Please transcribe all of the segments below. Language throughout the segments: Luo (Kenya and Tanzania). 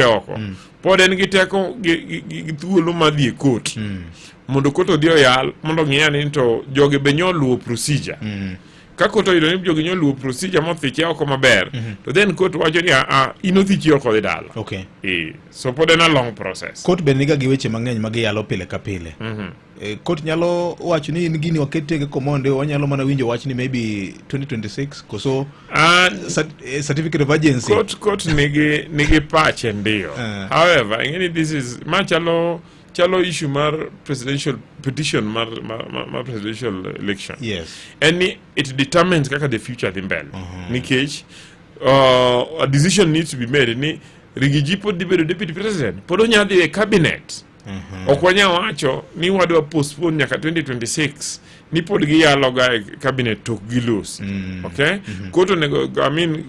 oko pod en gi teko gi thuolo ma dhi e court mondo court odhi oyal mondo ng'iya ni to joge be nyoluo procedure ka court oyudo ni joge nyoluo procedure mothiche oko maber to then court wacho ni inothichi oko dhi dala. So pod en a long process. Court be niga gi weche mang'eny ma giyalo pile ka pile. Court nyalo wacho ni in gini wakete komonde wanyalo mana winjo wach ni maybe 2026 koso certificate of agency. Court nigi pache ndio. However, this is chalo issue mar presidential petition mar presidential election. Yes. And it determines kaka the future dhi mbele. Nikech a decision needs to be made ni Rigiji pod dibedo deputy president pod onyadhi e cabinet. Okwanya wacho ni wadwa postpone nyaka 2026 ni pod giyalo ga cabinet tok gilos. Okay? Court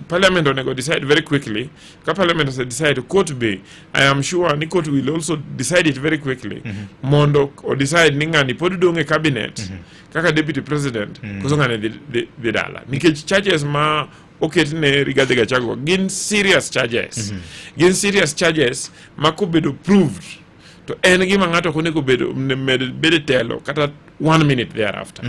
parliament onego decide very quickly. Ka parliament has decide court be, I am sure ni court will also decide it very quickly. Mondo o decide ni ngani pod dong e cabinet kaka deputy president kuso ngani the dala. Nikech charges ma oketne Rigathi Gachagua gin serious charges. Gin serious charges ma kobedo proved to en gima ng'ato konego bedo telo kata 1 minute thereafter.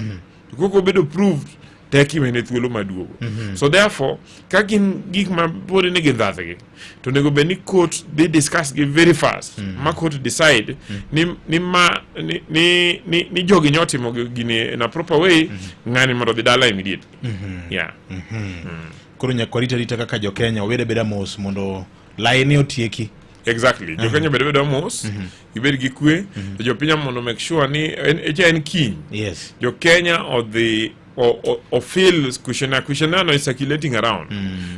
Koko bedo proved teki mene thuolo maduogo. So therefore, ka gin gik ma podi nigi ndhathgi to nego be ni court they discuss gi very fast. Ma court decide ni jogi nyotimo gini in a proper way ng'ani mondo dhi dala immediately. Yeah. Koro nyakwarita rita kaka jo Kenya obede beda mos mondo laini otieki. Exactly. Jo Kenya beda mos, ibed gi kwe, jo pinya mondo make sure ni en key. Yes. Jo Kenya or feel questionnaire no is circulating around.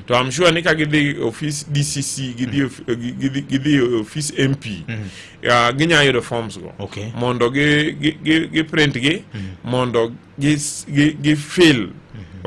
So I'm sure nika gidi office DCC, gidi office MP. Ginya yodo forms go. Okay. Mondo gi print gi, mondo gi fill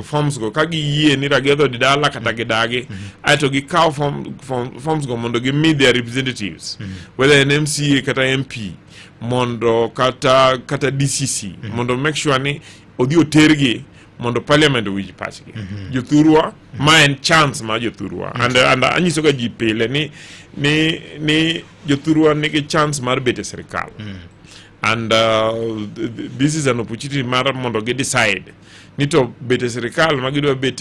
forms go kagi yie ni ragedo didala kata gidagi aito gi cow forms go mondo gi meet their representatives whether an MCA kata MP mondo kata DCC mondo make sure ni odi otergi mondo parliament wiji pachgi jothurwa ma en chance ma jothurwa and anyiso ga ji pile ni jothurwa nigi chance mar bete serikal and this is an opportunity mar mondo gi decide nito bete serikal magidwa bete